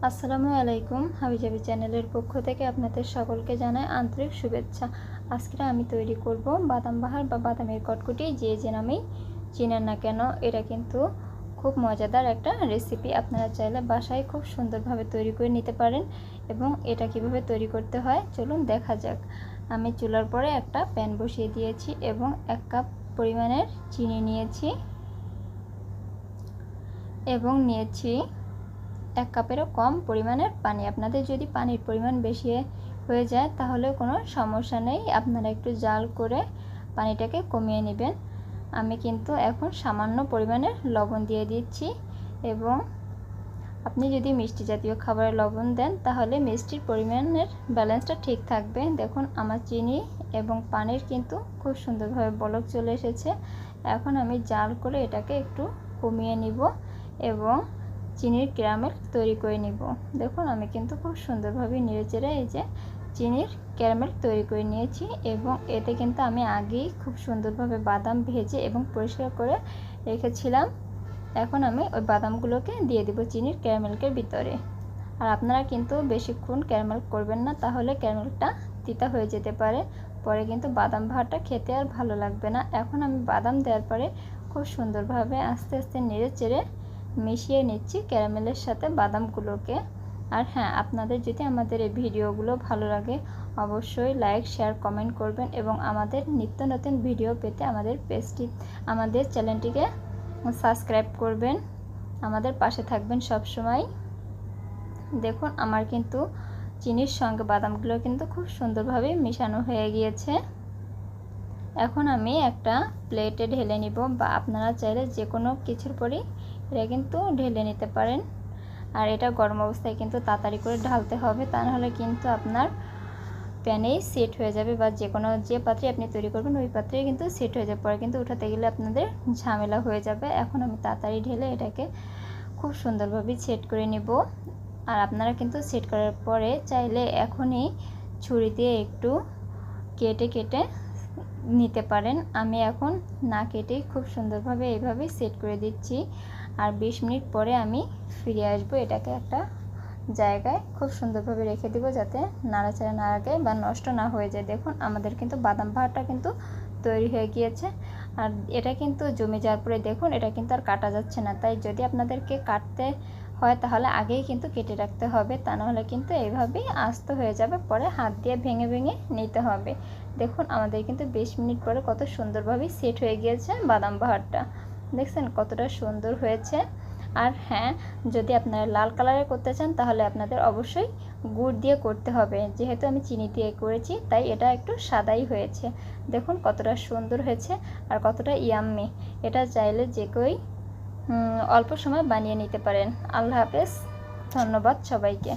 আসসালামু আলাইকুম। হাবিজাবি চ্যানেলের পক্ষ থেকে আপনাদের সকলকে জানাই আন্তরিক শুভেচ্ছা। আজকে আমি তৈরি করব বাদাম বাহার বা বাদামের কটকটি, যে নামেই চিনেন না কেন। এটা কিন্তু খুব মজাদার একটা রেসিপি। আপনারা চাইলে বাসায় খুব সুন্দরভাবে তৈরি করে নিতে পারেন। এবং এটা কিভাবে তৈরি করতে হয় চলুন দেখা যাক। আমি চুলার পরে একটা প্যান বসিয়ে দিয়েছি এবং 1 কাপ পরিমাণের চিনি নিয়েছি এবং নিয়েছি 1 কাপেরও কম পরিমাণের পানি। আপনাদের যদি পানির পরিমাণ বেশি হয়ে যায় তাহলে কোনো সমস্যা নেই, আপনারা একটু জাল করে পানিটাকে কমিয়ে নেবেন। আমি কিন্তু এখন সামান্য পরিমাণের লবণ দিয়ে দিচ্ছি এবং আপনি যদি মিষ্টি জাতীয় খাবারে লবণ দেন তাহলে মিষ্টির পরিমাণের ব্যালেন্সটা ঠিক থাকবে। দেখুন আমার চিনি এবং পানির কিন্তু খুব সুন্দরভাবে বলক চলে এসেছে। এখন আমি জাল করে এটাকে একটু কমিয়ে নিব এবং চিনির ক্যারামেল তৈরি করে নিব। দেখুন আমি কিন্তু খুব সুন্দরভাবে নেড়েচেড়ে এই যে চিনির ক্যারামেল তৈরি করে নিয়েছি এবং এতে কিন্তু আমি আগেই খুব সুন্দরভাবে বাদাম ভেজে এবং পরিষ্কার করে রেখেছিলাম। এখন আমি ওই বাদামগুলোকে দিয়ে দেব চিনির ক্যারামেলকে ভিতরে। আর আপনারা কিন্তু বেশিক্ষণ ক্যারামেল করবেন না, তাহলে ক্যারামেলটা তিতা হয়ে যেতে পারে, পরে কিন্তু বাদাম ভাতটা খেতে আর ভালো লাগবে না। এখন আমি বাদাম দেওয়ার পরে খুব সুন্দরভাবে আস্তে আস্তে নেড়েচেড়ে মিশিয়ে নিচ্ছি ক্যারামেলের সাথে বাদামগুলোকে। আর হ্যাঁ, আপনাদের যদি আমাদের এই ভিডিওগুলো ভালো লাগে অবশ্যই লাইক, শেয়ার, কমেন্ট করবেন এবং আমাদের নিত্য নতুন ভিডিও পেতে আমাদের চ্যানেলটিকে সাবস্ক্রাইব করবেন, আমাদের পাশে থাকবেন সব সময়। দেখুন আমার কিন্তু চিনির সঙ্গে বাদামগুলো কিন্তু খুব সুন্দরভাবে মেশানো হয়ে গিয়েছে। এখন আমি একটা প্লেটে ঢেলে নিব, বা আপনারা চাইলে যে কোনো কিছুর পরই এটা কিন্তু ঢেলে নিতে পারেন। আর এটা গরম অবস্থায় কিন্তু তাড়াতাড়ি করে ঢালতে হবে, তা নাহলে কিন্তু আপনার প্যানেই সেট হয়ে যাবে, বা যে পাত্রে আপনি তৈরি করবেন ওই পাত্রেই কিন্তু সেট হয়ে যাবে, পরে কিন্তু উঠাতে গেলে আপনাদের ঝামেলা হয়ে যাবে। এখন আমি তাড়াতাড়ি ঢেলে এটাকে খুব সুন্দরভাবে সেট করে নিব। আর আপনারা কিন্তু সেট করার পরে চাইলে এখনই ছুরি দিয়ে একটু কেটে কেটে নিতে পারেন। আমি এখন না কেটেই খুব সুন্দরভাবে এইভাবে সেট করে দিচ্ছি। আর 20 মিনিট পরে আমি ফিরে আসবো, এটাকে একটা জায়গায় খুব সুন্দরভাবে রেখে দিব যাতে নাড়াচাড়া না লাগে বা নষ্ট না হয়ে যায়। দেখুন আমাদের কিন্তু বাদাম ভাতটা কিন্তু তৈরি হয়ে গিয়েছে। আর এটা কিন্তু জমে যাওয়ার পরে দেখুন এটা কিন্তু আর কাটা যাচ্ছে না, তাই যদি আপনাদেরকে কাটতে হয় তাহলে আগেই কিন্তু কেটে রাখতে হবে, তা নাহলে কিন্তু এইভাবেই আস্ত হয়ে যাবে, পরে হাত দিয়ে ভেঙে ভেঙে নিতে হবে। দেখুন আমাদের কিন্তু 20 মিনিট পরে কত সুন্দরভাবে সেট হয়ে গিয়েছে বাদাম বাহারটা। দেখছেন কতটা সুন্দর হয়েছে। আর হ্যাঁ, যদি আপনারা লাল কালারের করতে চান তাহলে আপনাদের অবশ্যই গুড় দিয়ে করতে হবে, যেহেতু আমি চিনি দিয়ে করেছি তাই এটা একটু সাদাই হয়েছে। দেখুন কতটা সুন্দর হয়েছে আর কতটা ইয়াম্মি। এটা চাইলে যে কেউই অল্প সময় বানিয়ে নিতে পারেন। আল্লাহ হাফেজ, ধন্যবাদ সবাইকে।